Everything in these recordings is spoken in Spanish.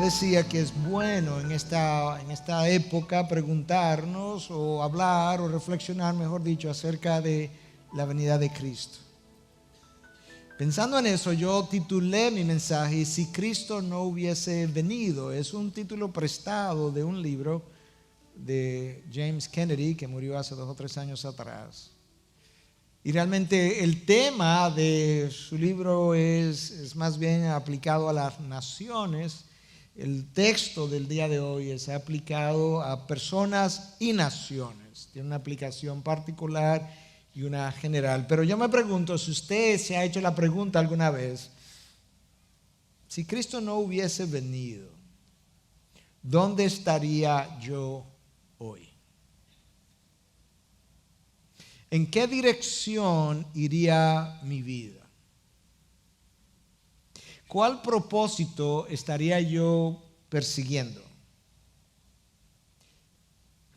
decía que es bueno en esta época preguntarnos o hablar o reflexionar, mejor dicho, acerca de la venida de Cristo. Pensando en eso, yo titulé mi mensaje "Si Cristo no hubiese venido". Es un título prestado de un libro de James Kennedy, que murió hace 2 o 3 años atrás. Y realmente el tema de su libro es más bien aplicado a las naciones. El texto del día de hoy es aplicado a personas y naciones. Tiene una aplicación particular y una general. Pero yo me pregunto, si usted se ha hecho la pregunta alguna vez, si Cristo no hubiese venido, ¿dónde estaría yo hoy? ¿En qué dirección iría mi vida? ¿Cuál propósito estaría yo persiguiendo?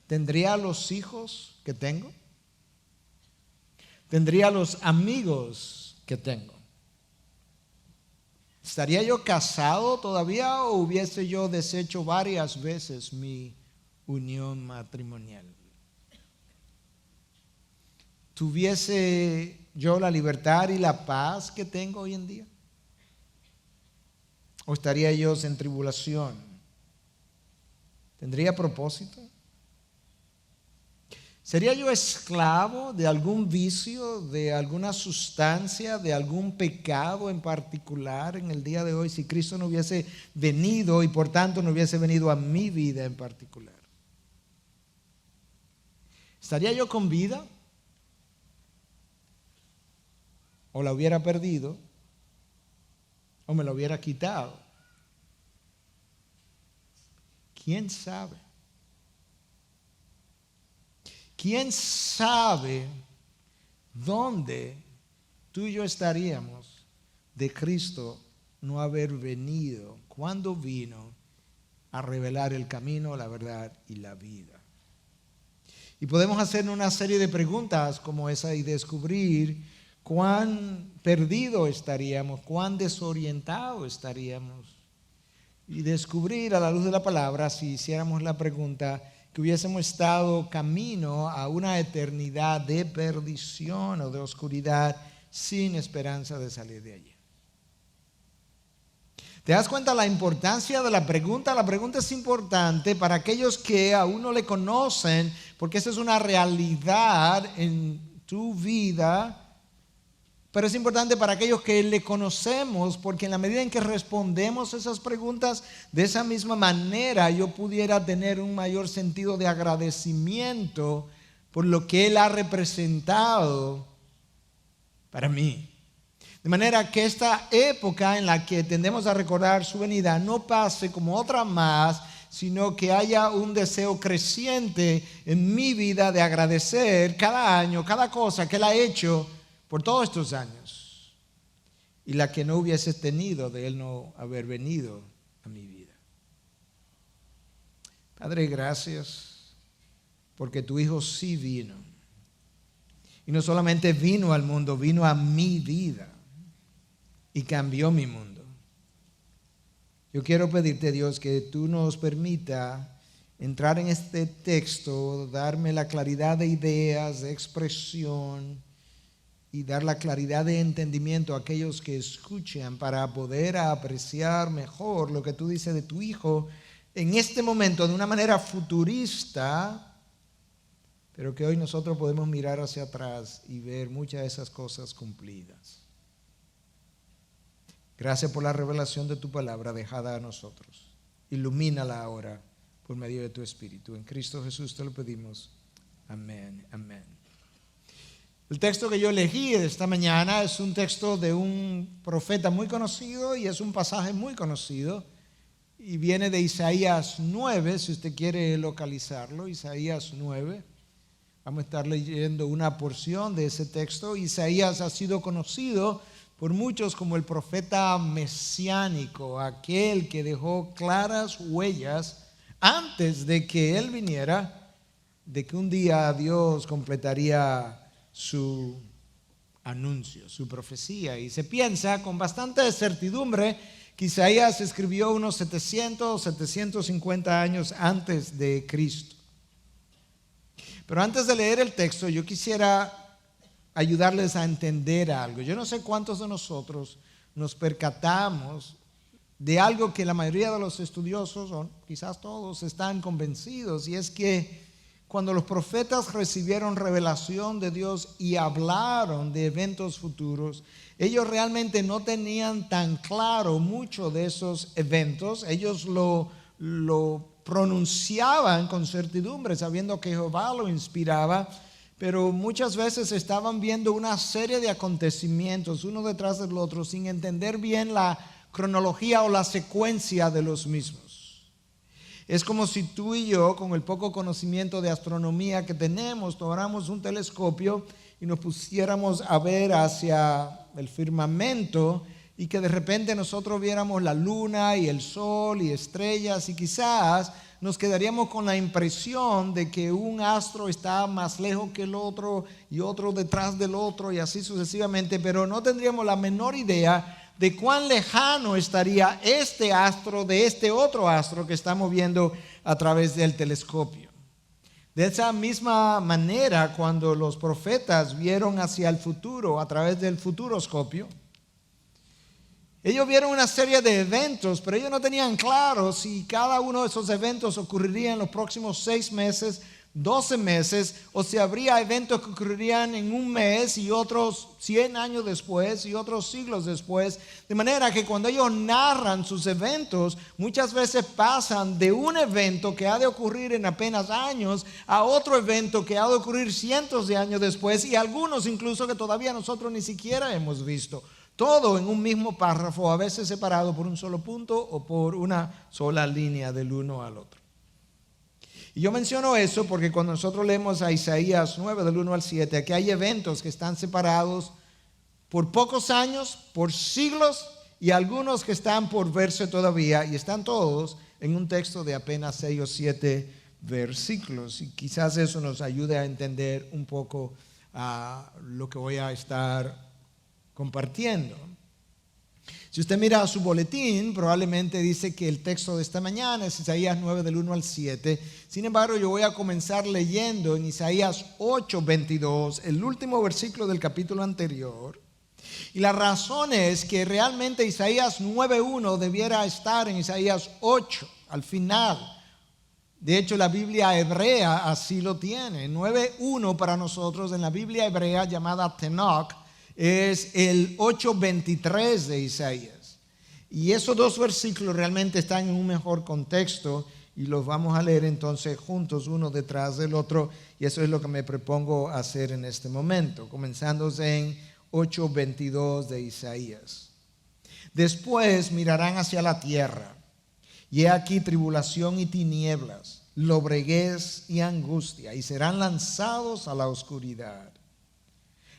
¿Tendría los hijos que tengo? ¿Tendría los amigos que tengo? ¿Estaría yo casado todavía o hubiese yo deshecho varias veces mi unión matrimonial? ¿Tuviese yo la libertad y la paz que tengo hoy en día? ¿O estaría yo en tribulación? ¿Tendría propósito? ¿Sería yo esclavo de algún vicio, de alguna sustancia, de algún pecado en particular en el día de hoy si Cristo no hubiese venido y por tanto no hubiese venido a mi vida en particular? ¿Estaría yo con vida? ¿O la hubiera perdido? ¿O me la hubiera quitado? ¿Quién sabe? ¿Quién sabe dónde tú y yo estaríamos de Cristo no haber venido cuando vino a revelar el camino, la verdad y la vida? Y podemos hacer una serie de preguntas como esa y descubrir cuán perdido estaríamos, cuán desorientado estaríamos. Y descubrir a la luz de la palabra, si hiciéramos la pregunta, que hubiésemos estado camino a una eternidad de perdición o de oscuridad sin esperanza de salir de allí. ¿Te das cuenta la importancia de la pregunta? La pregunta es importante para aquellos que aún no le conocen, porque esa es una realidad en tu vida. Pero es importante para aquellos que le conocemos, porque en la medida en que respondemos esas preguntas de esa misma manera, yo pudiera tener un mayor sentido de agradecimiento por lo que Él ha representado para mí. De manera que esta época en la que tendemos a recordar su venida no pase como otra más, sino que haya un deseo creciente en mi vida de agradecer cada año, cada cosa que Él ha hecho por todos estos años, y la que no hubiese tenido de Él no haber venido a mi vida. Padre, gracias porque tu Hijo sí vino, y no solamente vino al mundo, vino a mi vida y cambió mi mundo. Yo quiero pedirte, Dios, que tú nos permita entrar en este texto, darme la claridad de ideas, de expresión, y dar la claridad de entendimiento a aquellos que escuchan para poder apreciar mejor lo que tú dices de tu Hijo en este momento de una manera futurista, pero que hoy nosotros podemos mirar hacia atrás y ver muchas de esas cosas cumplidas. Gracias por la revelación de tu palabra dejada a nosotros. Ilumínala ahora por medio de tu Espíritu. En Cristo Jesús te lo pedimos. Amén, amén. El texto que yo elegí esta mañana es un texto de un profeta muy conocido y es un pasaje muy conocido y viene de Isaías 9, si usted quiere localizarlo, Isaías 9. Vamos a estar leyendo una porción de ese texto. Isaías ha sido conocido por muchos como el profeta mesiánico, aquel que dejó claras huellas antes de que él viniera, de que un día Dios completaría su anuncio, su profecía. Y se piensa con bastante certidumbre que Isaías escribió unos 700, 750 años antes de Cristo. Pero antes de leer el texto, yo quisiera ayudarles a entender algo. Yo no sé cuántos de nosotros nos percatamos de algo que la mayoría de los estudiosos, o quizás todos, están convencidos, y es que cuando los profetas recibieron revelación de Dios y hablaron de eventos futuros, ellos realmente no tenían tan claro mucho de esos eventos. Ellos lo pronunciaban con certidumbre, sabiendo que Jehová lo inspiraba, pero muchas veces estaban viendo una serie de acontecimientos uno detrás del otro sin entender bien la cronología o la secuencia de los mismos. Es como si tú y yo, con el poco conocimiento de astronomía que tenemos, tomáramos un telescopio y nos pusiéramos a ver hacia el firmamento y que de repente nosotros viéramos la luna y el sol y estrellas, y quizás nos quedaríamos con la impresión de que un astro está más lejos que el otro y otro detrás del otro y así sucesivamente, pero no tendríamos la menor idea de cuán lejano estaría este astro de este otro astro que estamos viendo a través del telescopio. De esa misma manera, cuando los profetas vieron hacia el futuro a través del futuroscopio, ellos vieron una serie de eventos, pero ellos no tenían claro si cada uno de esos eventos ocurriría en los próximos 6 meses, 12 meses, o si habría eventos que ocurrirían en un mes y otros 100 años después y otros siglos después. De manera que cuando ellos narran sus eventos, muchas veces pasan de un evento que ha de ocurrir en apenas años a otro evento que ha de ocurrir cientos de años después, y algunos incluso que todavía nosotros ni siquiera hemos visto. Todo en un mismo párrafo, a veces separado por un solo punto o por una sola línea del uno al otro. Y yo menciono eso porque cuando nosotros leemos a Isaías 9 del 1 al 7, aquí hay eventos que están separados por pocos años, por siglos, y algunos que están por verse todavía, y están todos en un texto de apenas 6 o 7 versículos. Y quizás eso nos ayude a entender un poco lo que voy a estar compartiendo. Si usted mira su boletín, probablemente dice que el texto de esta mañana es Isaías 9 del 1 al 7. Sin embargo, yo voy a comenzar leyendo en Isaías 8:22, el último versículo del capítulo anterior. Y la razón es que realmente Isaías 9:1 debiera estar en Isaías 8, al final. De hecho, la Biblia hebrea así lo tiene. 9:1 para nosotros en la Biblia hebrea llamada Tanakh es el 8:23 de Isaías. Y esos dos versículos realmente están en un mejor contexto y los vamos a leer entonces juntos, uno detrás del otro, y eso es lo que me propongo hacer en este momento, comenzando en 8:22 de Isaías. Después mirarán hacia la tierra, y he aquí tribulación y tinieblas, lobreguez y angustia, y serán lanzados a la oscuridad.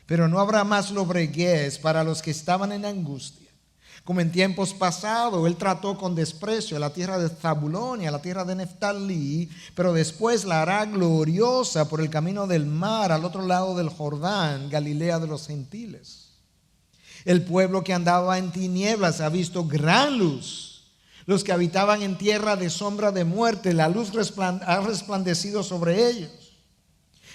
Pero no habrá más lobreguez para los que estaban en angustia. Como en tiempos pasados, él trató con desprecio a la tierra de Zabulón y a la tierra de Neftalí, pero después la hará gloriosa por el camino del mar, al otro lado del Jordán, Galilea de los gentiles. El pueblo que andaba en tinieblas ha visto gran luz. Los que habitaban en tierra de sombra de muerte, la luz ha resplandecido sobre ellos.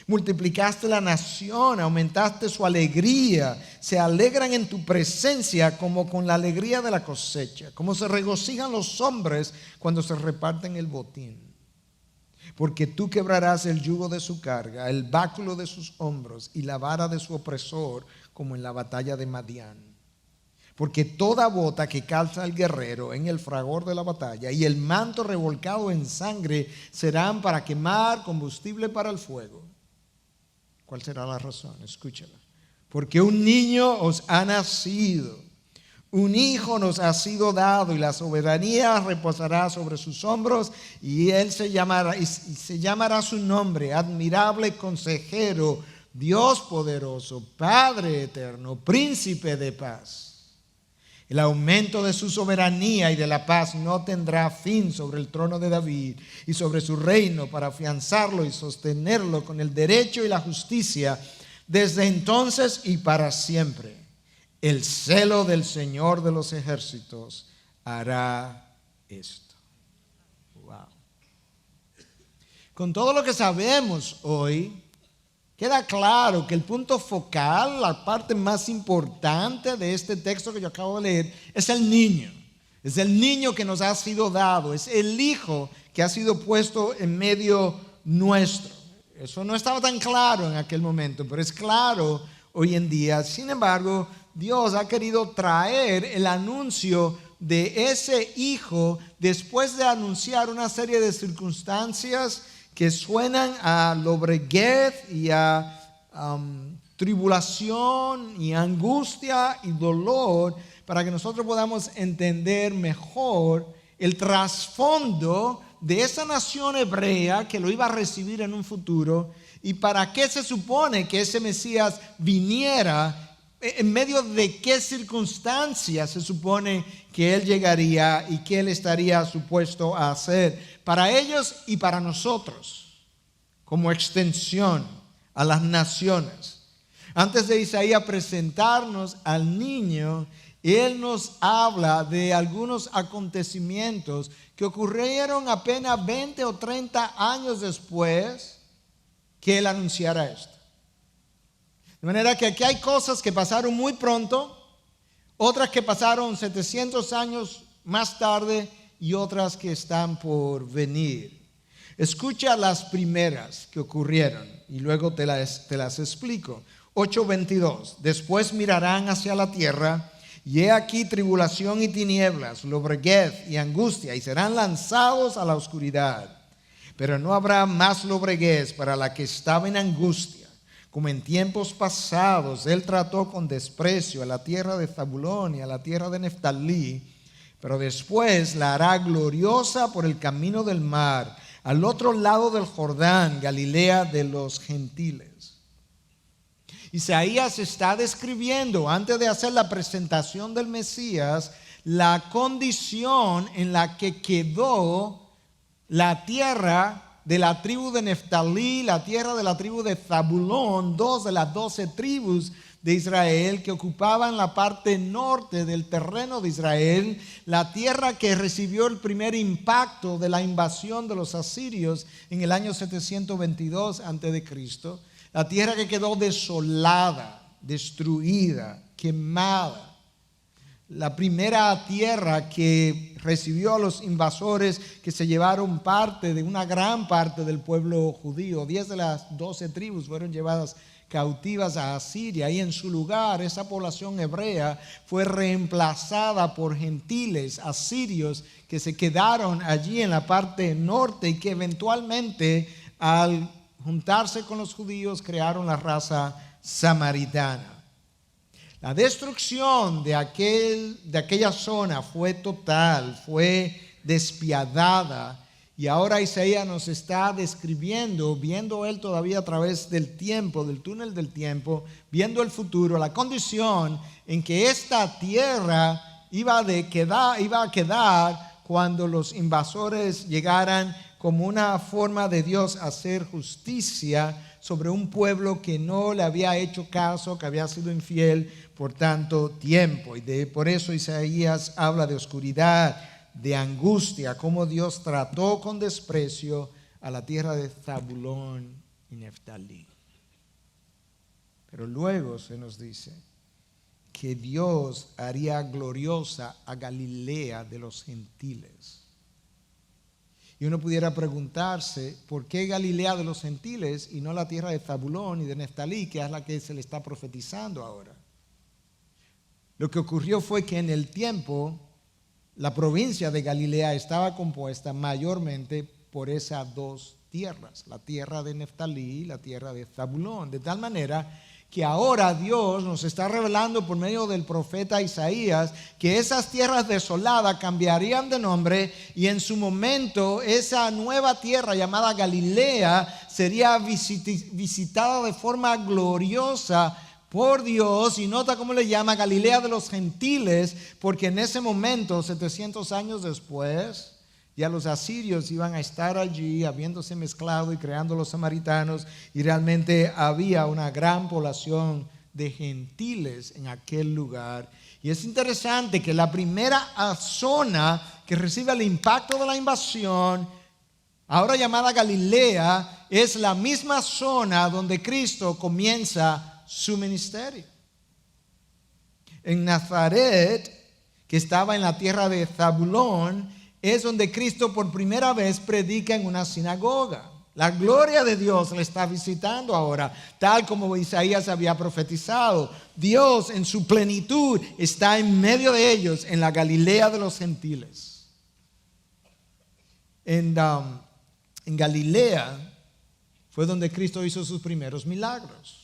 Multiplicaste la nación, aumentaste su alegría. Se alegran en tu presencia como con la alegría de la cosecha, como se regocijan los hombres cuando se reparten el botín. Porque tú quebrarás el yugo de su carga, el báculo de sus hombros y la vara de su opresor, como en la batalla de Madián. Porque toda bota que calza el guerrero en el fragor de la batalla y el manto revolcado en sangre serán para quemar combustible para el fuego. ¿Cuál será la razón? Escúchala. Porque un niño os ha nacido, un hijo nos ha sido dado, y la soberanía reposará sobre sus hombros, y él se llamará su nombre, admirable consejero, Dios poderoso, Padre eterno, príncipe de paz. El aumento de su soberanía y de la paz no tendrá fin sobre el trono de David y sobre su reino, para afianzarlo y sostenerlo con el derecho y la justicia desde entonces y para siempre. El celo del Señor de los ejércitos hará esto. Wow. Con todo lo que sabemos hoy, queda claro que el punto focal, la parte más importante de este texto que yo acabo de leer, es el niño. Es el niño que nos ha sido dado, es el hijo que ha sido puesto en medio nuestro. Eso no estaba tan claro en aquel momento, pero es claro hoy en día. Sin embargo, Dios ha querido traer el anuncio de ese hijo después de anunciar una serie de circunstancias que suenan a lobreguez y a tribulación y angustia y dolor, para que nosotros podamos entender mejor el trasfondo de esa nación hebrea que lo iba a recibir en un futuro y para qué se supone que ese Mesías viniera, en medio de qué circunstancias se supone que él llegaría y qué él estaría supuesto a hacer para ellos y para nosotros, como extensión a las naciones. Antes de Isaías presentarnos al niño, él nos habla de algunos acontecimientos que ocurrieron apenas 20 o 30 años después que él anunciara esto. De manera que aquí hay cosas que pasaron muy pronto, otras que pasaron 700 años más tarde y otras que están por venir. Escucha las primeras que ocurrieron y luego te las explico. 8:22. Después mirarán hacia la tierra y he aquí tribulación y tinieblas, lobreguez y angustia, y serán lanzados a la oscuridad. Pero no habrá más lobreguez para la que estaba en angustia, como en tiempos pasados él trató con desprecio a la tierra de Zabulón y a la tierra de Neftalí, pero después la hará gloriosa por el camino del mar, al otro lado del Jordán, Galilea de los gentiles. Isaías está describiendo, antes de hacer la presentación del Mesías, la condición en la que quedó la tierra de la tribu de Neftalí, la tierra de la tribu de Zabulón, 2 de las 12 tribus de Israel que ocupaban la parte norte del terreno de Israel, la tierra que recibió el primer impacto de la invasión de los asirios en el año 722 a.C., la tierra que quedó desolada, destruida, quemada. La primera tierra que recibió a los invasores que se llevaron parte de una gran parte del pueblo judío. 10 de las 12 tribus fueron llevadas cautivas a Asiria y en su lugar esa población hebrea fue reemplazada por gentiles asirios que se quedaron allí en la parte norte y que eventualmente al juntarse con los judíos crearon la raza samaritana. La destrucción de aquella zona fue total, fue despiadada. Y ahora Isaías nos está describiendo, viendo él todavía a través del tiempo, del túnel del tiempo, viendo el futuro, la condición en que esta tierra iba a quedar cuando los invasores llegaran, como una forma de Dios hacer justicia sobre un pueblo que no le había hecho caso, que había sido infiel por tanto tiempo. Y por eso Isaías habla de oscuridad, de angustia, cómo Dios trató con desprecio a la tierra de Zabulón y Neftalí. Pero luego se nos dice que Dios haría gloriosa a Galilea de los gentiles. Y uno pudiera preguntarse, ¿por qué Galilea de los gentiles y no la tierra de Zabulón y de Neftalí, que es la que se le está profetizando ahora? Lo que ocurrió fue que en el tiempo la provincia de Galilea estaba compuesta mayormente por esas dos tierras, la tierra de Neftalí y la tierra de Zabulón, de tal manera que ahora Dios nos está revelando por medio del profeta Isaías que esas tierras desoladas cambiarían de nombre y en su momento esa nueva tierra llamada Galilea sería visitada de forma gloriosa por Dios. Y nota cómo le llama Galilea de los gentiles, porque en ese momento, 700 años después, ya los asirios iban a estar allí, habiéndose mezclado y creando los samaritanos, y realmente había una gran población de gentiles en aquel lugar. Y es interesante que la primera zona que recibe el impacto de la invasión, ahora llamada Galilea, es la misma zona donde Cristo comienza su ministerio. En Nazaret, que estaba en la tierra de Zabulón, es donde Cristo por primera vez predica en una sinagoga. La gloria de Dios le está visitando ahora, tal como Isaías había profetizado. Dios en su plenitud está en medio de ellos, en la Galilea de los gentiles. En Galilea fue donde Cristo hizo sus primeros milagros.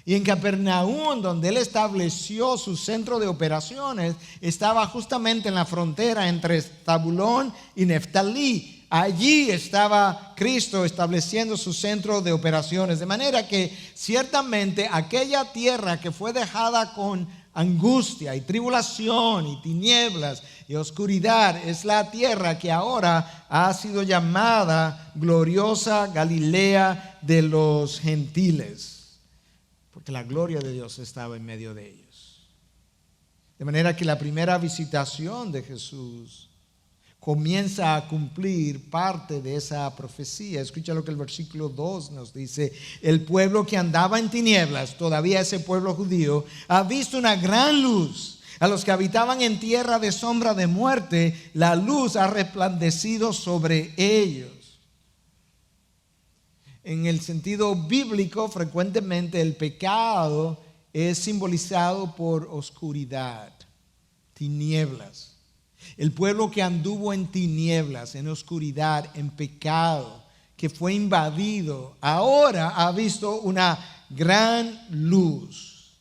Y en Capernaum, donde él estableció su centro de operaciones, estaba justamente en la frontera entre Zabulón y Neftalí. Allí estaba Cristo estableciendo su centro de operaciones. De manera que ciertamente aquella tierra que fue dejada con angustia y tribulación y tinieblas y oscuridad es la tierra que ahora ha sido llamada gloriosa Galilea de los gentiles, porque la gloria de Dios estaba en medio de ellos. De manera que la primera visitación de Jesús comienza a cumplir parte de esa profecía. Escucha lo que el versículo 2 nos dice. El pueblo que andaba en tinieblas, todavía ese pueblo judío, ha visto una gran luz. A los que habitaban en tierra de sombra de muerte, la luz ha resplandecido sobre ellos. En el sentido bíblico, frecuentemente el pecado es simbolizado por oscuridad, tinieblas. El pueblo que anduvo en tinieblas, en oscuridad, en pecado, que fue invadido, ahora ha visto una gran luz.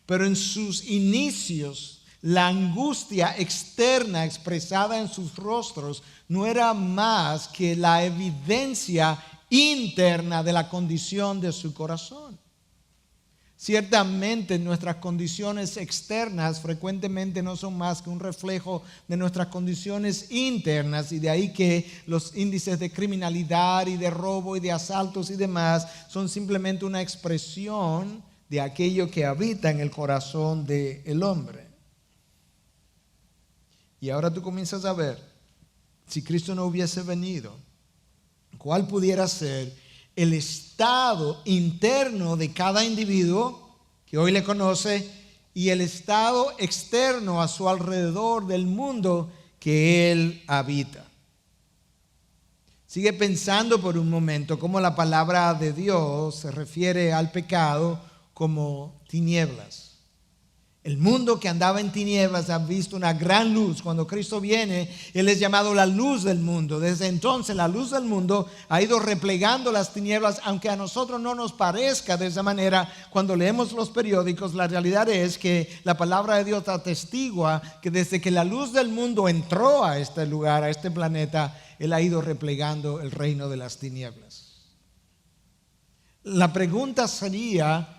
Pero en sus inicios, la angustia externa expresada en sus rostros no era más que la evidencia interna de la condición de su corazón. Ciertamente nuestras condiciones externas frecuentemente no son más que un reflejo de nuestras condiciones internas, y de ahí que los índices de criminalidad y de robo y de asaltos y demás son simplemente una expresión de aquello que habita en el corazón del hombre. Y ahora tú comienzas a ver, si Cristo no hubiese venido, ¿cuál pudiera ser el estado interno de cada individuo que hoy le conoce y el estado externo a su alrededor del mundo que él habita? Sigue pensando por un momento cómo la palabra de Dios se refiere al pecado como tinieblas. El mundo que andaba en tinieblas ha visto una gran luz. Cuando Cristo viene, Él es llamado la luz del mundo. Desde entonces la luz del mundo ha ido replegando las tinieblas, aunque a nosotros no nos parezca de esa manera. Cuando leemos los periódicos, la realidad es que la palabra de Dios atestigua que desde que la luz del mundo entró a este lugar, a este planeta, Él ha ido replegando el reino de las tinieblas. La pregunta sería,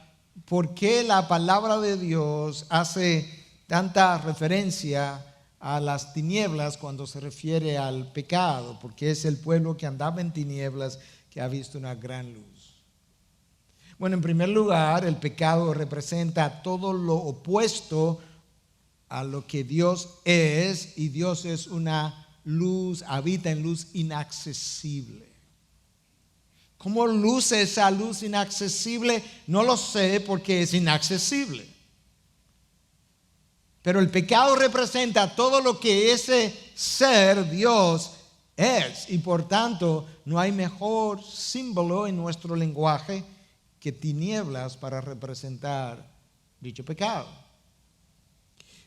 ¿por qué la palabra de Dios hace tanta referencia a las tinieblas cuando se refiere al pecado? Porque es el pueblo que andaba en tinieblas que ha visto una gran luz. Bueno, en primer lugar, el pecado representa todo lo opuesto a lo que Dios es, y Dios es una luz, habita en luz inaccesible. ¿Cómo luce esa luz inaccesible? No lo sé, porque es inaccesible. Pero el pecado representa todo lo que ese ser, Dios, es. Y por tanto, no hay mejor símbolo en nuestro lenguaje que tinieblas para representar dicho pecado.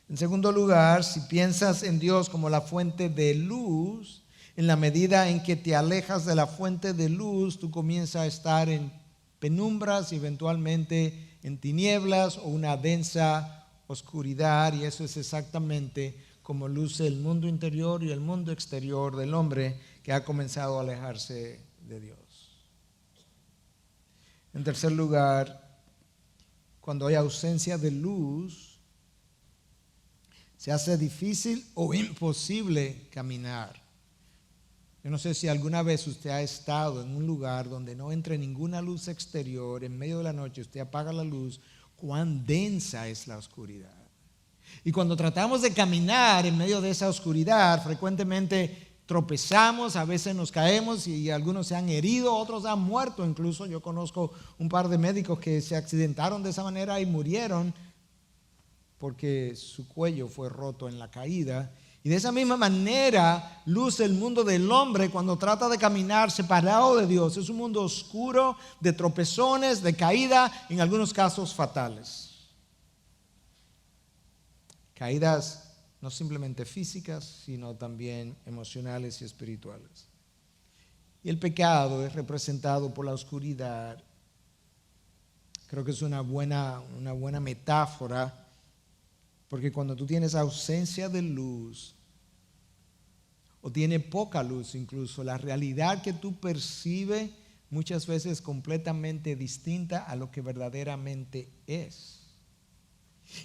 En segundo lugar, si piensas en Dios como la fuente de luz, en la medida en que te alejas de la fuente de luz, tú comienzas a estar en penumbras y eventualmente en tinieblas o una densa oscuridad, y eso es exactamente como luce el mundo interior y el mundo exterior del hombre que ha comenzado a alejarse de Dios. En tercer lugar, cuando hay ausencia de luz, se hace difícil o imposible caminar. Yo no sé si alguna vez usted ha estado en un lugar donde no entre ninguna luz exterior, en medio de la noche usted apaga la luz, cuán densa es la oscuridad. Y cuando tratamos de caminar en medio de esa oscuridad, frecuentemente tropezamos, a veces nos caemos y algunos se han herido, otros han muerto incluso. Yo conozco un par de médicos que se accidentaron de esa manera y murieron porque su cuello fue roto en la caída. Y de esa misma manera luce el mundo del hombre cuando trata de caminar separado de Dios. Es un mundo oscuro, de tropezones, de caída, en algunos casos fatales. Caídas no simplemente físicas, sino también emocionales y espirituales. Y el pecado es representado por la oscuridad. Creo que es una buena metáfora, porque cuando tú tienes ausencia de luz, o tienes poca luz incluso, la realidad que tú percibes muchas veces es completamente distinta a lo que verdaderamente es.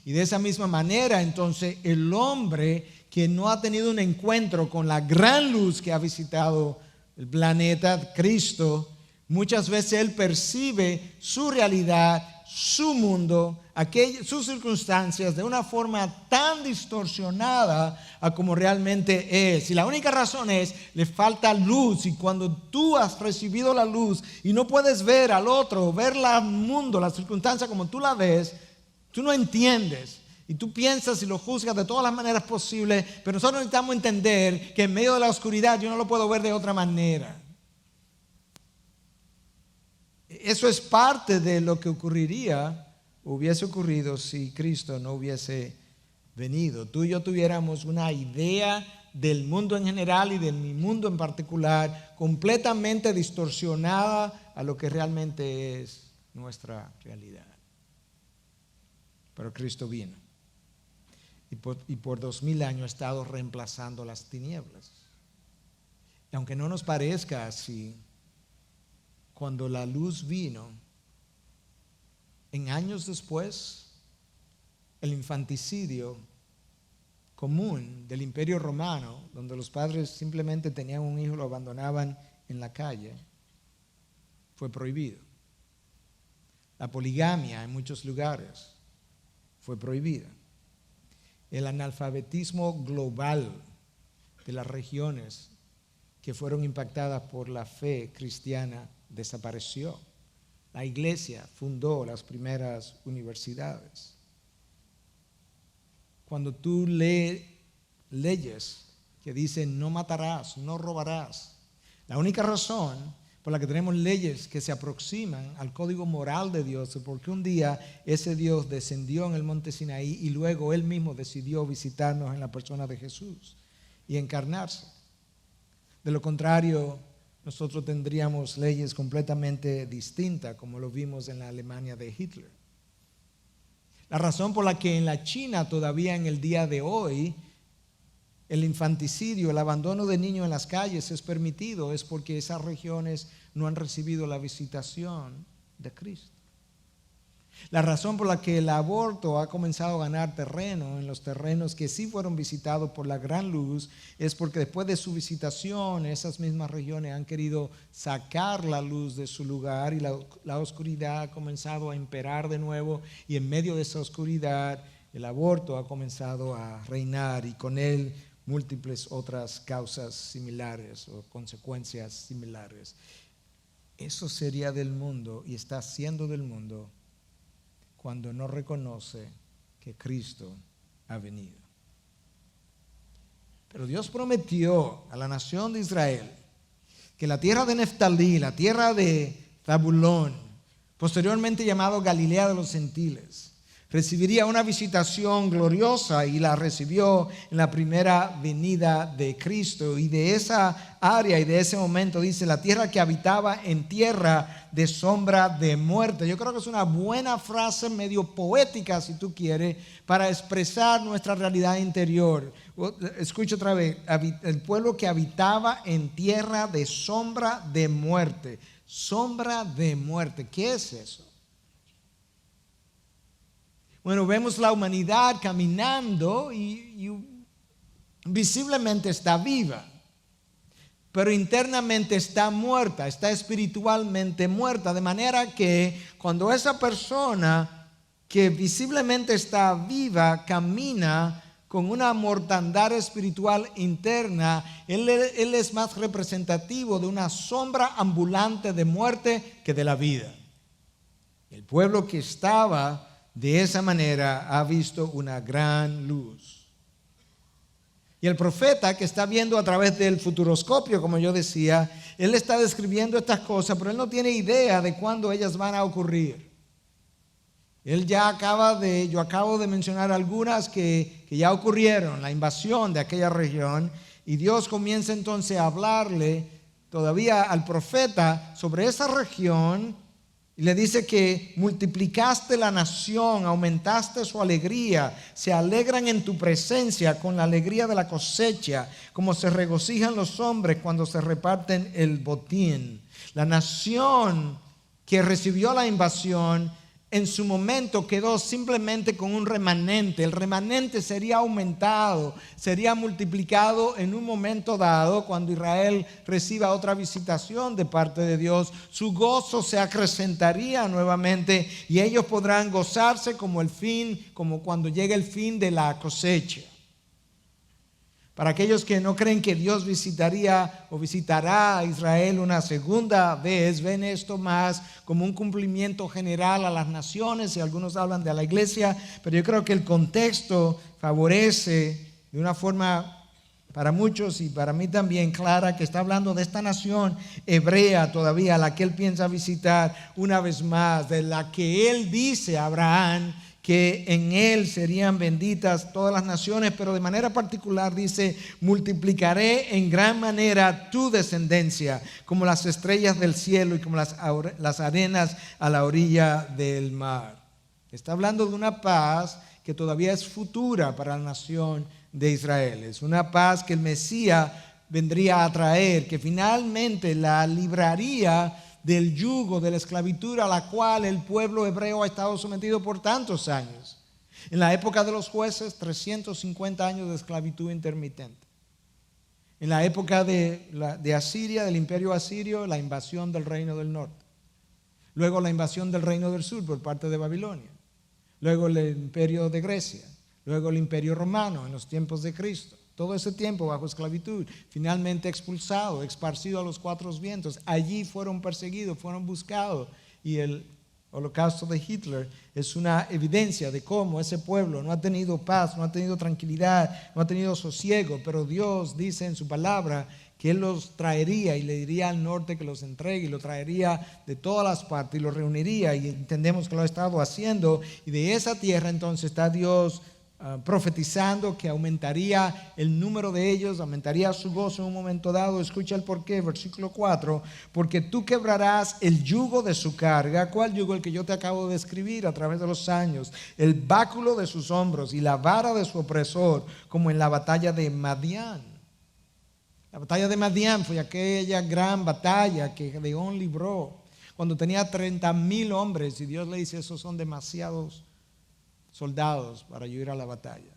Y de esa misma manera, entonces, el hombre que no ha tenido un encuentro con la gran luz que ha visitado el planeta, Cristo, muchas veces él percibe su realidad, su mundo, sus circunstancias de una forma tan distorsionada a como realmente es. Y la única razón es, le falta luz. Y cuando tú has recibido la luz y no puedes ver al otro, ver el mundo, la circunstancia como tú la ves, tú no entiendes y tú piensas y lo juzgas de todas las maneras posibles, pero nosotros necesitamos entender que en medio de la oscuridad yo no lo puedo ver de otra manera. Eso es parte de lo que hubiese ocurrido si Cristo no hubiese venido. Tú y yo tuviéramos una idea del mundo en general y de mi mundo en particular completamente distorsionada a lo que realmente es nuestra realidad. Pero Cristo vino y por 2000 años ha estado reemplazando las tinieblas. Y aunque no nos parezca así, cuando la luz vino, en años después, el infanticidio común del Imperio Romano, donde los padres simplemente tenían un hijo y lo abandonaban en la calle, fue prohibido. La poligamia en muchos lugares fue prohibida. El analfabetismo global de las regiones que fueron impactadas por la fe cristiana desapareció. La iglesia fundó las primeras universidades. Cuando tú lees leyes que dicen no matarás, no robarás, la única razón por la que tenemos leyes que se aproximan al código moral de Dios, porque un día ese Dios descendió en el monte Sinaí y luego Él mismo decidió visitarnos en la persona de Jesús y encarnarse. De lo contrario, nosotros tendríamos leyes completamente distintas, como lo vimos en la Alemania de Hitler. La razón por la que en la China todavía en el día de hoy el infanticidio, el abandono de niños en las calles es permitido, es porque esas regiones no han recibido la visitación de Cristo. La razón por la que el aborto ha comenzado a ganar terreno en los terrenos que sí fueron visitados por la gran luz es porque después de su visitación esas mismas regiones han querido sacar la luz de su lugar y la oscuridad ha comenzado a imperar de nuevo, y en medio de esa oscuridad el aborto ha comenzado a reinar y con él múltiples otras causas similares o consecuencias similares. Eso sería del mundo y está siendo del mundo cuando no reconoce que Cristo ha venido. Pero Dios prometió a la nación de Israel que la tierra de Neftalí, la tierra de Zabulón, posteriormente llamado Galilea de los Gentiles, recibiría una visitación gloriosa, y la recibió en la primera venida de Cristo. Y de esa área y de ese momento dice la tierra que habitaba en tierra de sombra de muerte. Yo creo que es una buena frase, medio poética si tú quieres, para expresar nuestra realidad interior. Escucha otra vez: el pueblo que habitaba en tierra de sombra de muerte. Sombra de muerte, ¿qué es eso? Bueno, vemos la humanidad caminando y visiblemente está viva, pero internamente está muerta, está espiritualmente muerta, de manera que cuando esa persona que visiblemente está viva, camina con una mortandad espiritual interna. Él es más representativo de una sombra ambulante de muerte que de la vida. El pueblo que estaba de esa manera ha visto una gran luz. Y el profeta que está viendo a través del futuroscopio, como yo decía, él está describiendo estas cosas, pero él no tiene idea de cuándo ellas van a ocurrir. Yo acabo de mencionar algunas que ya ocurrieron, la invasión de aquella región, y Dios comienza entonces a hablarle todavía al profeta sobre esa región, y le dice que multiplicaste la nación, aumentaste su alegría, se alegran en tu presencia con la alegría de la cosecha, como se regocijan los hombres cuando se reparten el botín. La nación que recibió la invasión en su momento quedó simplemente con un remanente. El remanente sería aumentado, sería multiplicado en un momento dado cuando Israel reciba otra visitación de parte de Dios. Su gozo se acrecentaría nuevamente y ellos podrán gozarse como cuando llegue el fin de la cosecha. Para aquellos que no creen que Dios visitaría o visitará a Israel una segunda vez, ven esto más como un cumplimiento general a las naciones, y algunos hablan de la iglesia, pero yo creo que el contexto favorece de una forma para muchos y para mí también clara, que está hablando de esta nación hebrea todavía, a la que él piensa visitar una vez más, de la que él dice a Abraham que en él serían benditas todas las naciones, pero de manera particular dice: multiplicaré en gran manera tu descendencia, como las estrellas del cielo y como las arenas a la orilla del mar. Está hablando de una paz que todavía es futura para la nación de Israel. Es una paz que el Mesías vendría a traer, que finalmente la libraría del yugo, de la esclavitud a la cual el pueblo hebreo ha estado sometido por tantos años. En la época de los jueces, 350 años de esclavitud intermitente. En la época de Asiria, del imperio asirio, la invasión del reino del norte. Luego la invasión del reino del sur por parte de Babilonia. Luego el imperio de Grecia. Luego el imperio romano en los tiempos de Cristo. Todo ese tiempo bajo esclavitud, finalmente expulsado, esparcido a los cuatro vientos. Allí fueron perseguidos, fueron buscados. Y el holocausto de Hitler es una evidencia de cómo ese pueblo no ha tenido paz, no ha tenido tranquilidad, no ha tenido sosiego. Pero Dios dice en su palabra que Él los traería y le diría al norte que los entregue, y lo traería de todas las partes y los reuniría. Y entendemos que lo ha estado haciendo. Y de esa tierra entonces está Dios profetizando que aumentaría el número de ellos, aumentaría su gozo en un momento dado. Escucha el porqué, versículo 4: porque tú quebrarás el yugo de su carga. ¿Cuál yugo? El que yo te acabo de describir a través de los años. El báculo de sus hombros y la vara de su opresor, como en la batalla de Madián. La batalla de Madián fue aquella gran batalla que Gedeón libró cuando tenía 30,000 hombres, y Dios le dice: esos son demasiados soldados para yo ir a la batalla.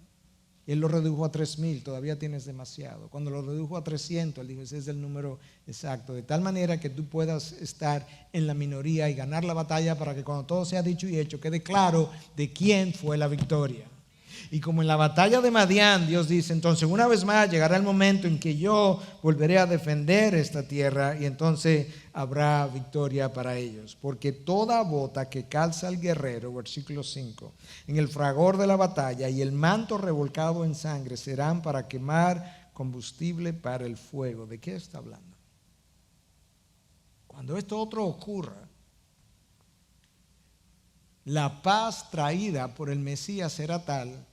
Él lo redujo a 3,000, todavía tienes demasiado. Cuando lo redujo a 300, él dijo: ese es el número exacto, de tal manera que tú puedas estar en la minoría y ganar la batalla, para que cuando todo sea dicho y hecho quede claro de quién fue la victoria. Y como en la batalla de Madián, Dios dice: entonces una vez más llegará el momento en que yo volveré a defender esta tierra, y entonces habrá victoria para ellos. Porque toda bota que calza el guerrero, versículo 5, en el fragor de la batalla, y el manto revolcado en sangre serán para quemar combustible para el fuego. ¿De qué está hablando? Cuando esto otro ocurra, la paz traída por el Mesías será tal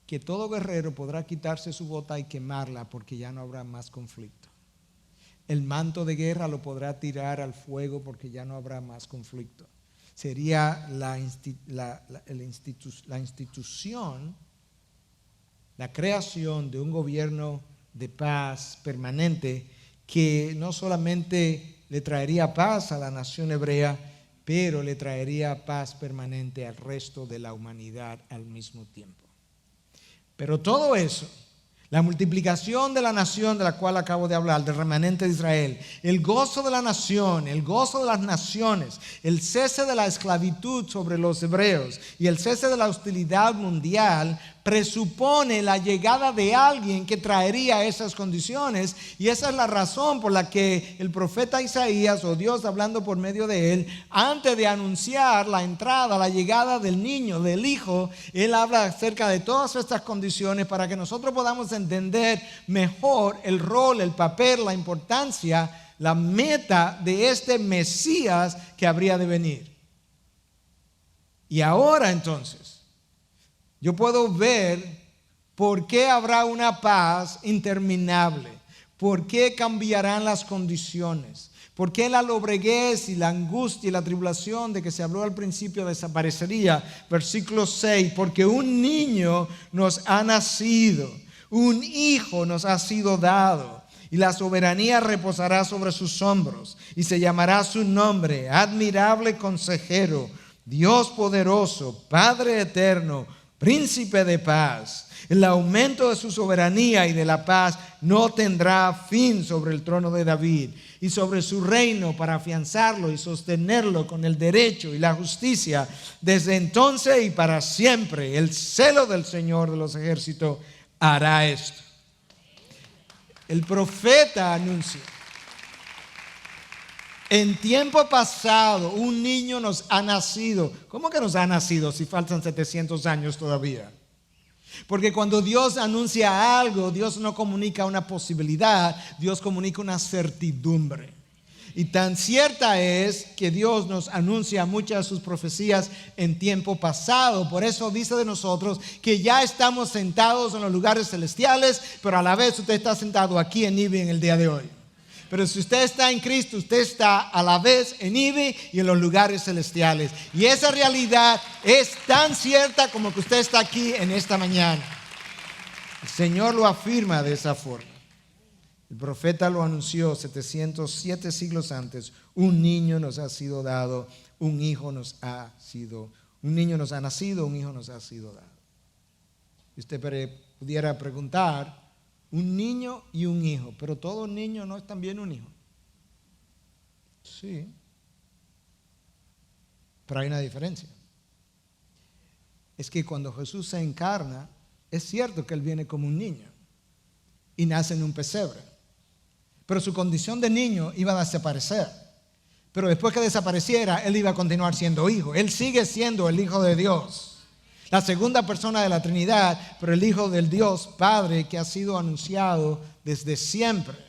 que todo guerrero podrá quitarse su bota y quemarla, porque ya no habrá más conflicto. El manto de guerra lo podrá tirar al fuego, porque ya no habrá más conflicto. Sería la institución, la creación de un gobierno de paz permanente, que no solamente le traería paz a la nación hebrea, pero le traería paz permanente al resto de la humanidad al mismo tiempo. Pero todo eso La multiplicación de la nación de la cual acabo de hablar, del remanente de Israel, el gozo de la nación, el gozo de las naciones, el cese de la esclavitud sobre los hebreos y el cese de la hostilidad mundial presupone la llegada de alguien que traería esas condiciones, y esa es la razón por la que el profeta Isaías, o Dios hablando por medio de él, antes de anunciar la entrada, la llegada del niño, del hijo, él habla acerca de todas estas condiciones para que nosotros podamos entender mejor el rol, el papel, la importancia, la meta de este Mesías que habría de venir. Y ahora entonces yo puedo ver por qué habrá una paz interminable, por qué cambiarán las condiciones, por qué la lobreguez y la angustia y la tribulación de que se habló al principio desaparecería. Versículo 6, porque un niño nos ha nacido, un hijo nos ha sido dado, y la soberanía reposará sobre sus hombros, y se llamará su nombre, Admirable Consejero, Dios poderoso, Padre eterno, Príncipe de paz. El aumento de su soberanía y de la paz no tendrá fin sobre el trono de David y sobre su reino, para afianzarlo y sostenerlo con el derecho y la justicia desde entonces y para siempre. El celo del Señor de los ejércitos hará esto. El profeta anuncia: en tiempo pasado un niño nos ha nacido. ¿Cómo que nos ha nacido si faltan 700 años todavía? Porque cuando Dios anuncia algo, Dios no comunica una posibilidad, Dios comunica una certidumbre. Y tan cierta es que Dios nos anuncia muchas de sus profecías en tiempo pasado. Por eso dice de nosotros que ya estamos sentados en los lugares celestiales, pero a la vez usted está sentado aquí en Ibi en el día de hoy. Pero si usted está en Cristo, usted está a la vez en Ibi y en los lugares celestiales. Y esa realidad es tan cierta como que usted está aquí en esta mañana. El Señor lo afirma de esa forma. El profeta lo anunció 707 siglos antes. Un niño nos ha sido dado, un hijo nos ha sido, un niño nos ha nacido, un hijo nos ha sido dado. Y usted pudiera preguntar: un niño y un hijo, pero todo niño no es también un hijo. Sí, pero hay una diferencia. Es que cuando Jesús se encarna, es cierto que Él viene como un niño y nace en un pesebre, pero su condición de niño iba a desaparecer. Pero después que desapareciera, Él iba a continuar siendo hijo. Él sigue siendo el Hijo de Dios, la segunda persona de la Trinidad, pero el Hijo del Dios Padre, que ha sido anunciado desde siempre.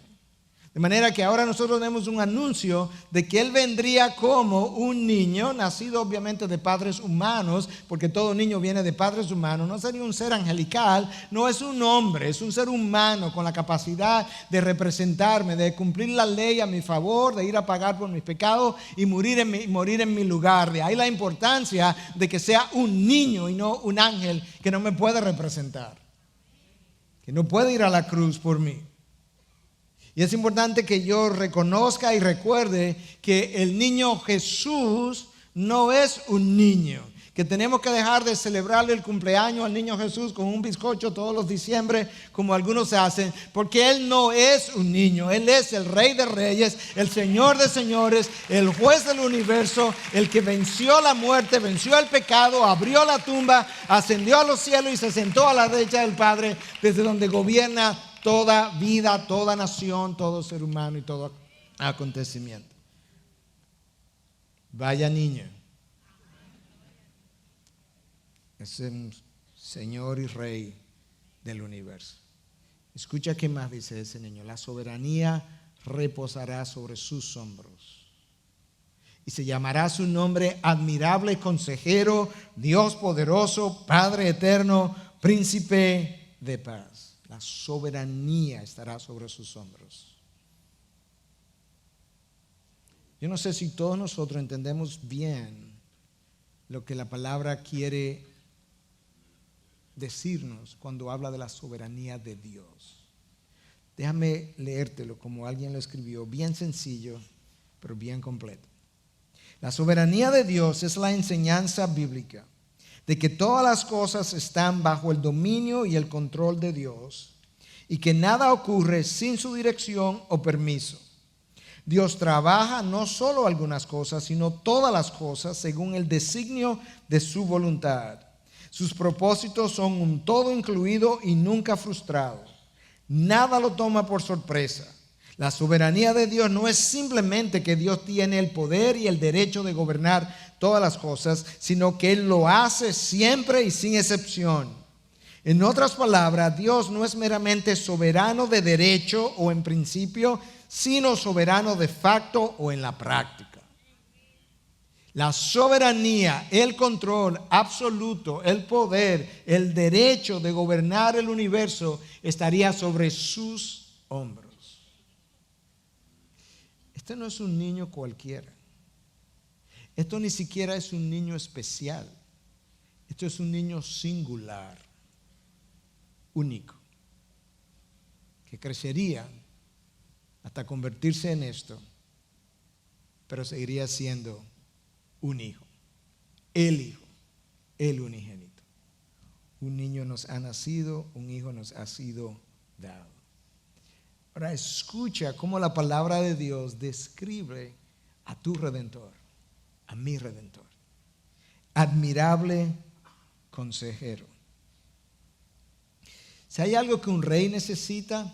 De manera que ahora nosotros tenemos un anuncio de que Él vendría como un niño, nacido obviamente de padres humanos, porque todo niño viene de padres humanos. No sería un ser angelical, no es un hombre, es un ser humano con la capacidad de representarme, de cumplir la ley a mi favor, de ir a pagar por mis pecados y morir en mi lugar. De ahí la importancia de que sea un niño y no un ángel que no me puede representar, que no puede ir a la cruz por mí. Y es importante que yo reconozca y recuerde que el niño Jesús no es un niño, que tenemos que dejar de celebrarle el cumpleaños al niño Jesús con un bizcocho todos los diciembre, como algunos hacen, porque Él no es un niño. Él es el Rey de Reyes, el Señor de Señores, el Juez del universo, el que venció la muerte, venció el pecado, abrió la tumba, ascendió a los cielos y se sentó a la derecha del Padre, desde donde gobierna toda vida, toda nación, todo ser humano y todo acontecimiento. Vaya niño. Es un Señor y Rey del universo. Escucha qué más dice ese niño: la soberanía reposará sobre sus hombros y se llamará su nombre Admirable Consejero, Dios poderoso, Padre eterno, Príncipe de paz. La soberanía estará sobre sus hombros. Yo no sé si todos nosotros entendemos bien lo que la palabra quiere decirnos cuando habla de la soberanía de Dios. Déjame leértelo como alguien lo escribió, bien sencillo, pero bien completo. La soberanía de Dios es la enseñanza bíblica de que todas las cosas están bajo el dominio y el control de Dios y que nada ocurre sin su dirección o permiso. Dios trabaja no solo algunas cosas, sino todas las cosas según el designio de su voluntad. Sus propósitos son un todo incluido y nunca frustrado. Nada lo toma por sorpresa. La soberanía de Dios no es simplemente que Dios tiene el poder y el derecho de gobernar todas las cosas, sino que Él lo hace siempre y sin excepción. En otras palabras, Dios no es meramente soberano de derecho o en principio, sino soberano de facto o en la práctica. La soberanía, el control absoluto, el poder, el derecho de gobernar el universo estaría sobre sus hombros. Este no es un niño cualquiera. Esto ni siquiera es un niño especial. Esto es un niño singular, único, que crecería hasta convertirse en esto, pero seguiría siendo un hijo, el unigénito. Un niño nos ha nacido, un hijo nos ha sido dado. Ahora escucha cómo la palabra de Dios describe a tu Redentor, a mi Redentor. Admirable consejero. Si hay algo que un rey necesita,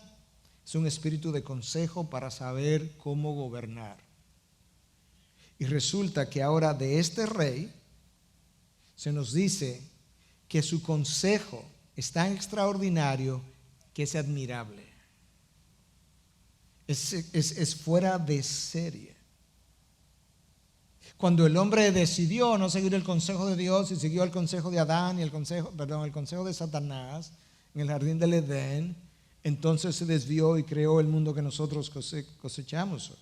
es un espíritu de consejo para saber cómo gobernar. Y resulta que ahora de este rey se nos dice que su consejo es tan extraordinario que es admirable. Es fuera de serie. Cuando el hombre decidió no seguir el consejo de Dios y siguió el consejo de Adán y el consejo de Satanás en el jardín del Edén, entonces se desvió y creó el mundo que nosotros cosechamos hoy.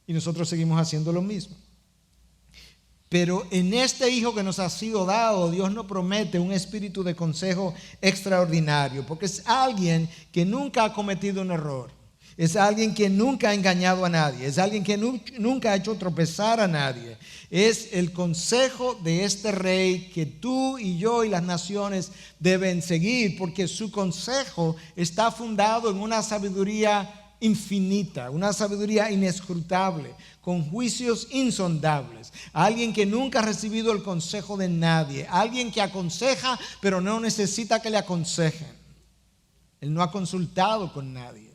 Y nosotros seguimos haciendo lo mismo. Pero en este hijo que nos ha sido dado, Dios nos promete un espíritu de consejo extraordinario, porque es alguien que nunca ha cometido un error. Es alguien que nunca ha engañado a nadie. Es alguien que nunca ha hecho tropezar a nadie. Es el consejo de este rey que tú y yo y las naciones deben seguir, porque su consejo está fundado en una sabiduría infinita, una sabiduría inescrutable, con juicios insondables. Alguien que nunca ha recibido el consejo de nadie. Alguien que aconseja, pero no necesita que le aconsejen. Él no ha consultado con nadie.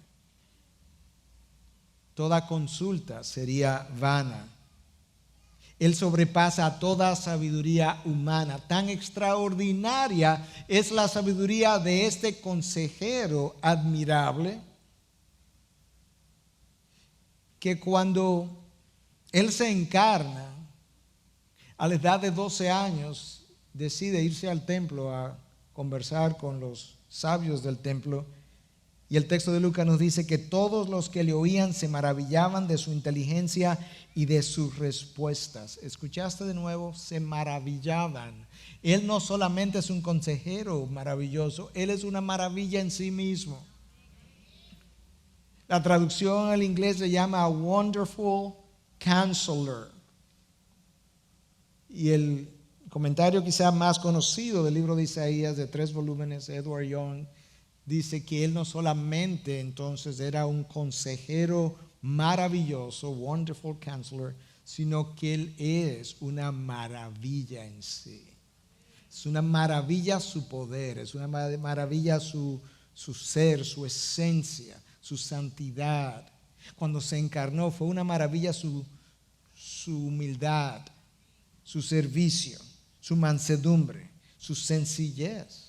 Toda consulta sería vana. Él sobrepasa toda sabiduría humana. Tan extraordinaria es la sabiduría de este consejero admirable, que cuando Él se encarna, a la edad de 12 años, decide irse al templo a conversar con los sabios del templo. Y el texto de Lucas nos dice que todos los que le oían se maravillaban de su inteligencia y de sus respuestas. ¿Escuchaste de nuevo? Se maravillaban. Él no solamente es un consejero maravilloso, Él es una maravilla en sí mismo. La traducción al inglés se llama a Wonderful Counselor. Y el comentario quizá más conocido del libro de Isaías, de 3 volúmenes, Edward Young, dice que Él no solamente entonces era un consejero maravilloso, Wonderful Counselor, sino que Él es una maravilla en sí. Es una maravilla su poder, es una maravilla su ser, su esencia, su santidad. Cuando se encarnó fue una maravilla su humildad, su servicio, su mansedumbre, su sencillez.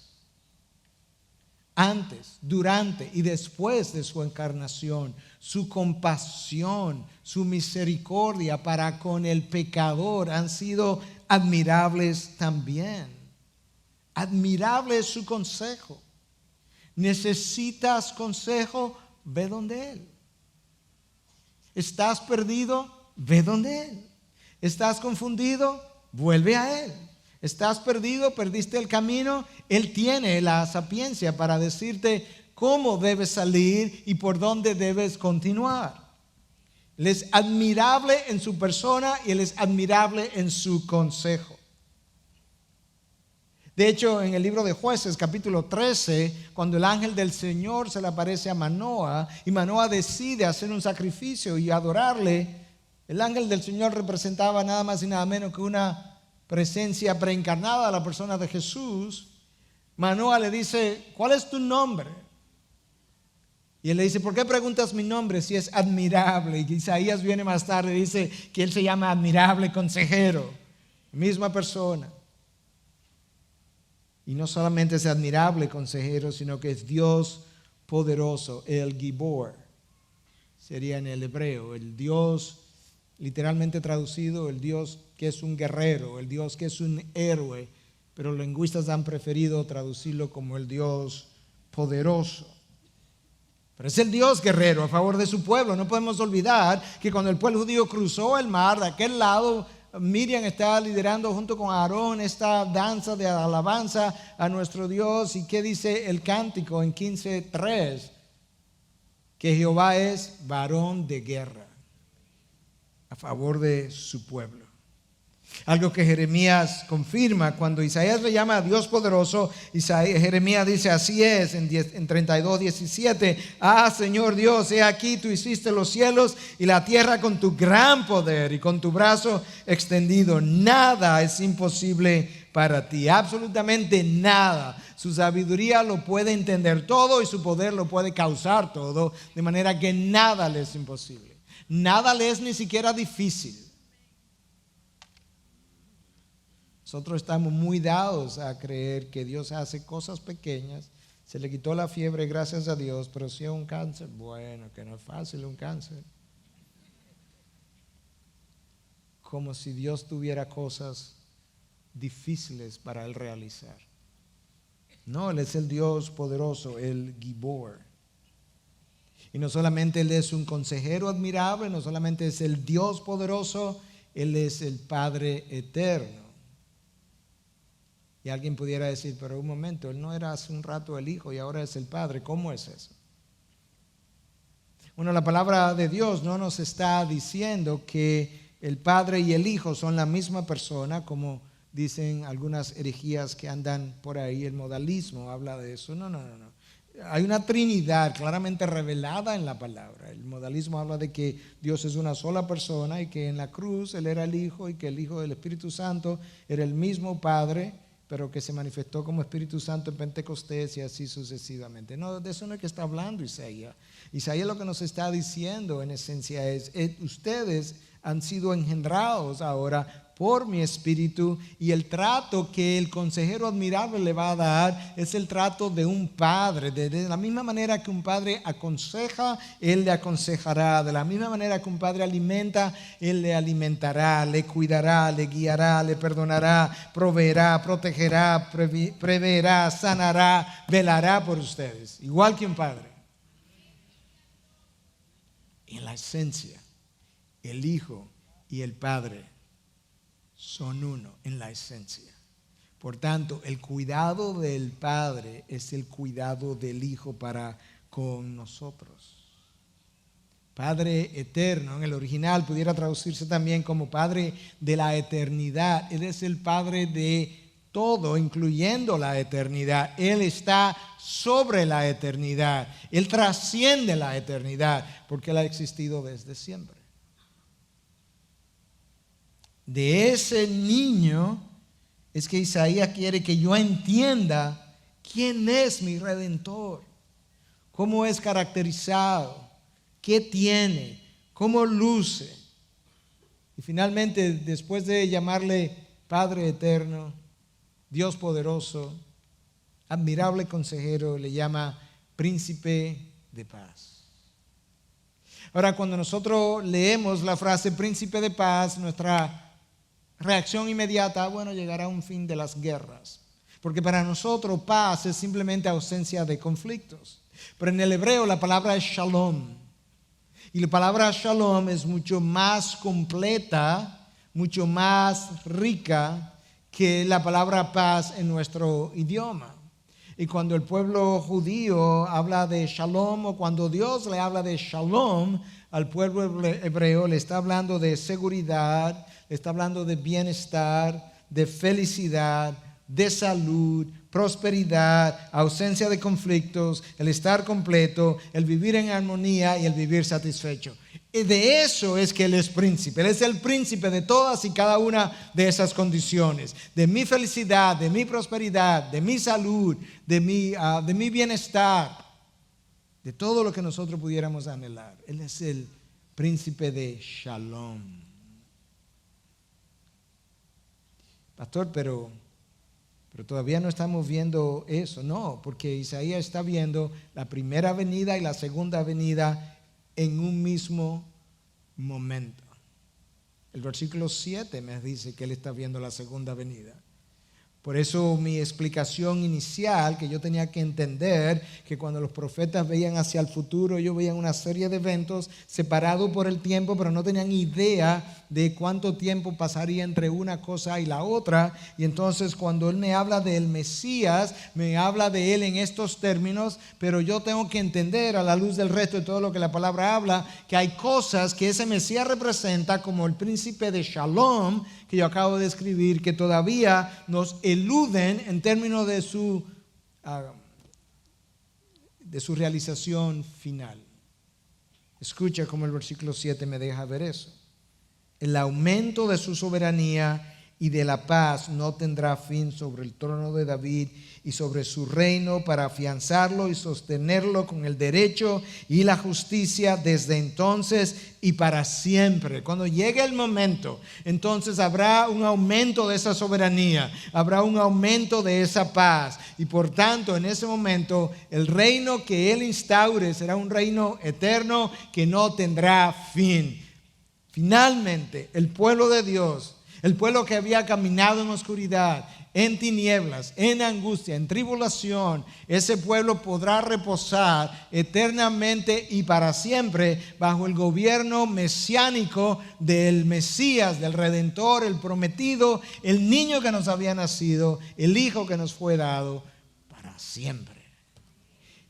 Antes, durante y después de su encarnación, su compasión, su misericordia para con el pecador han sido admirables también. Admirable es su consejo. ¿Necesitas consejo? Ve donde Él. ¿Estás perdido? Ve donde Él. ¿Estás confundido? Vuelve a Él. ¿Estás perdido? ¿Perdiste el camino? Él tiene la sapiencia para decirte cómo debes salir y por dónde debes continuar. Él es admirable en su persona y Él es admirable en su consejo. De hecho, en el libro de Jueces, capítulo 13, cuando el ángel del Señor se le aparece a Manoa y Manoa decide hacer un sacrificio y adorarle, el ángel del Señor representaba nada más y nada menos que una presencia preencarnada a la persona de Jesús. Manoa le dice, ¿cuál es tu nombre? Y él le dice, ¿por qué preguntas mi nombre si es admirable? Y Isaías viene más tarde y dice que él se llama admirable consejero, misma persona. Y no solamente es admirable consejero, sino que es Dios poderoso, el Gibor. Sería en el hebreo, el Dios literalmente traducido, el Dios que es un guerrero, el Dios que es un héroe, pero los lingüistas han preferido traducirlo como el Dios poderoso. Pero es el Dios guerrero a favor de su pueblo. No podemos olvidar que cuando el pueblo judío cruzó el mar, de aquel lado Miriam estaba liderando junto con Aarón esta danza de alabanza a nuestro Dios. ¿Y qué dice el cántico en 15:3? Que Jehová es varón de guerra a favor de su pueblo. Algo que Jeremías confirma cuando Isaías le llama a Dios poderoso. Jeremías dice, así es, en 32:17, Señor Dios, he aquí tú hiciste los cielos y la tierra con tu gran poder y con tu brazo extendido. Nada es imposible para ti, absolutamente nada. Su sabiduría lo puede entender todo y su poder lo puede causar todo, de manera que nada le es imposible. Nada le es ni siquiera difícil. Nosotros estamos muy dados a creer que Dios hace cosas pequeñas. Se le quitó la fiebre, gracias a Dios, pero si es un cáncer, bueno, que no es fácil un cáncer. Como si Dios tuviera cosas difíciles para Él realizar. No, Él es el Dios poderoso, el Gibor. Y no solamente Él es un consejero admirable, no solamente es el Dios poderoso, Él es el Padre eterno. Y alguien pudiera decir, pero un momento, Él no era hace un rato el Hijo y ahora es el Padre. ¿Cómo es eso? Bueno, la palabra de Dios no nos está diciendo que el Padre y el Hijo son la misma persona, como dicen algunas herejías que andan por ahí. El modalismo habla de eso. No. Hay una Trinidad claramente revelada en la palabra. El modalismo habla de que Dios es una sola persona y que en la cruz Él era el Hijo y que el Hijo del Espíritu Santo era el mismo Padre, pero que se manifestó como Espíritu Santo en Pentecostés y así sucesivamente. No, de eso no es que está hablando Isaías. Isaías lo que nos está diciendo en esencia es, ustedes han sido engendrados ahora por mi Espíritu, y el trato que el consejero admirable le va a dar es el trato de un padre. De la misma manera que un padre aconseja, Él le aconsejará. De la misma manera que un padre alimenta, Él le alimentará, le cuidará, le guiará, le perdonará, proveerá, protegerá, preverá, sanará, velará por ustedes. Igual que un padre. En la esencia, el Hijo y el Padre son uno en la esencia. Por tanto, el cuidado del Padre es el cuidado del Hijo para con nosotros. Padre eterno, en el original pudiera traducirse también como Padre de la eternidad. Él es el Padre de todo, incluyendo la eternidad. Él está sobre la eternidad. Él trasciende la eternidad porque Él ha existido desde siempre. De ese niño es que Isaías quiere que yo entienda quién es mi Redentor, cómo es caracterizado, qué tiene, cómo luce. Y finalmente, después de llamarle Padre eterno, Dios poderoso, admirable consejero, le llama Príncipe de paz. Ahora, cuando nosotros leemos la frase Príncipe de paz, nuestra reacción inmediata, bueno, llegará un fin de las guerras. Porque para nosotros paz es simplemente ausencia de conflictos. Pero en el hebreo la palabra es shalom. Y la palabra shalom es mucho más completa, mucho más rica que la palabra paz en nuestro idioma. Y cuando el pueblo judío habla de shalom, o cuando Dios le habla de shalom al pueblo hebreo, le está hablando de seguridad, le está hablando de bienestar, de felicidad, de salud, prosperidad, ausencia de conflictos, el estar completo, el vivir en armonía y el vivir satisfecho. Y de eso es que Él es príncipe. Él es el príncipe de todas y cada una de esas condiciones. De mi felicidad, de mi prosperidad, de mi salud, de mi bienestar, de todo lo que nosotros pudiéramos anhelar. Él es el príncipe de Shalom. Pastor, pero todavía no estamos viendo eso. No, porque Isaías está viendo la primera venida y la segunda venida en un mismo momento. El versículo 7 me dice que él está viendo la segunda venida. Por eso mi explicación inicial, que yo tenía que entender que cuando los profetas veían hacia el futuro, ellos veían una serie de eventos separados por el tiempo, pero no tenían idea de cuánto tiempo pasaría entre una cosa y la otra. Y entonces cuando él me habla del Mesías, me habla de él en estos términos, pero yo tengo que entender a la luz del resto de todo lo que la palabra habla, que hay cosas que ese Mesías representa, como el príncipe de Shalom, que yo acabo de escribir, que todavía nos eluden en términos de su realización final. Escucha cómo el versículo 7 me deja ver eso. El aumento de su soberanía y de la paz no tendrá fin sobre el trono de David y sobre su reino, para afianzarlo y sostenerlo con el derecho y la justicia desde entonces y para siempre. Cuando llegue el momento, entonces habrá un aumento de esa soberanía, habrá un aumento de esa paz, y por tanto en ese momento el reino que Él instaure será un reino eterno que no tendrá fin. Finalmente, el pueblo de Dios, el pueblo que había caminado en oscuridad, en tinieblas, en angustia, en tribulación, ese pueblo podrá reposar eternamente y para siempre bajo el gobierno mesiánico del Mesías, del Redentor, el prometido, el niño que nos había nacido, el Hijo que nos fue dado para siempre.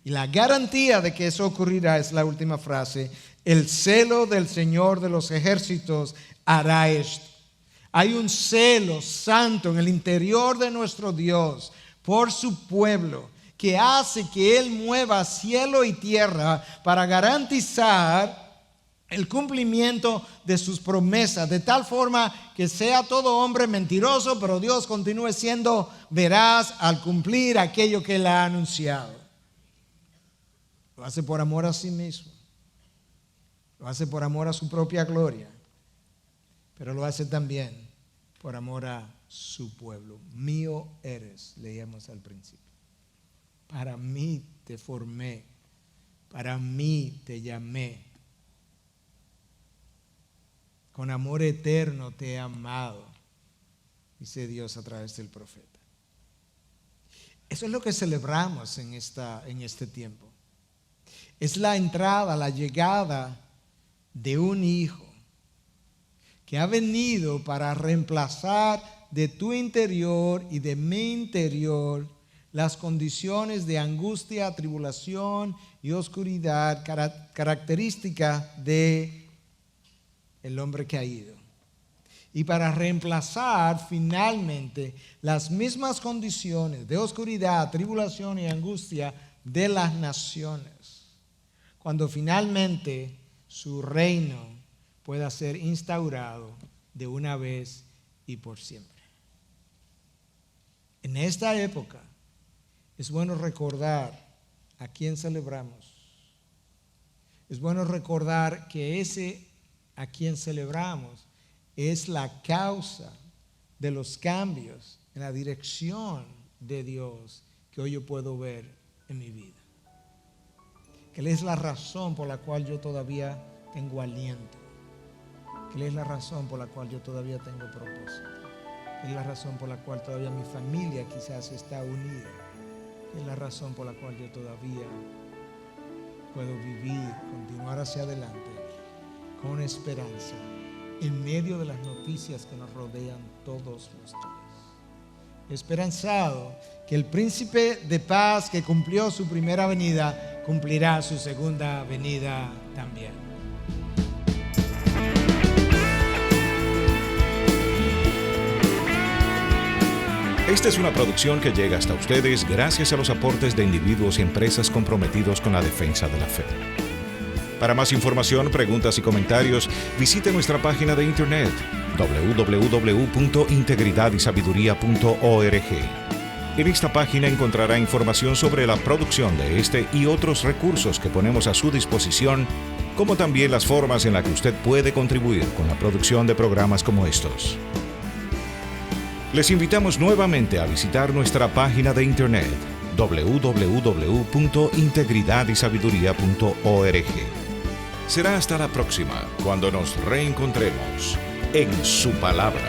Y la garantía de que eso ocurrirá es la última frase: el celo del Señor de los ejércitos hará esto. Hay un celo santo en el interior de nuestro Dios por su pueblo, que hace que Él mueva cielo y tierra para garantizar el cumplimiento de sus promesas, de tal forma que sea todo hombre mentiroso, pero Dios continúe siendo veraz al cumplir aquello que Él ha anunciado. Lo hace por amor a sí mismo, lo hace por amor a su propia gloria, pero lo hace también por amor a su pueblo. Mío eres, leíamos al principio. Para mí te formé, para mí te llamé. Con amor eterno te he amado, dice Dios a través del profeta. Eso es lo que celebramos en este tiempo. Es la entrada, la llegada de un hijo que ha venido para reemplazar de tu interior y de mi interior las condiciones de angustia, tribulación y oscuridad característica de el hombre caído. Y para reemplazar finalmente las mismas condiciones de oscuridad, tribulación y angustia de las naciones, cuando finalmente su reino pueda ser instaurado de una vez y por siempre. En esta época es bueno recordar a quién celebramos. Es bueno recordar que ese a quien celebramos es la causa de los cambios en la dirección de Dios que hoy yo puedo ver en mi vida. Que Él es la razón por la cual yo todavía tengo aliento. Que Él es la razón por la cual yo todavía tengo propósito. Que es la razón por la cual todavía mi familia quizás está unida. Que es la razón por la cual yo todavía puedo vivir, continuar hacia adelante con esperanza en medio de las noticias que nos rodean todos los días. Esperanzado que el príncipe de paz que cumplió su primera venida cumplirá su segunda venida también. Esta es una producción que llega hasta ustedes gracias a los aportes de individuos y empresas comprometidos con la defensa de la fe. Para más información, preguntas y comentarios, visite nuestra página de internet www.integridadisabiduría.org. En esta página encontrará información sobre la producción de este y otros recursos que ponemos a su disposición, como también las formas en las que usted puede contribuir con la producción de programas como estos. Les invitamos nuevamente a visitar nuestra página de internet www.integridadisabiduría.org. Será hasta la próxima, cuando nos reencontremos en su palabra.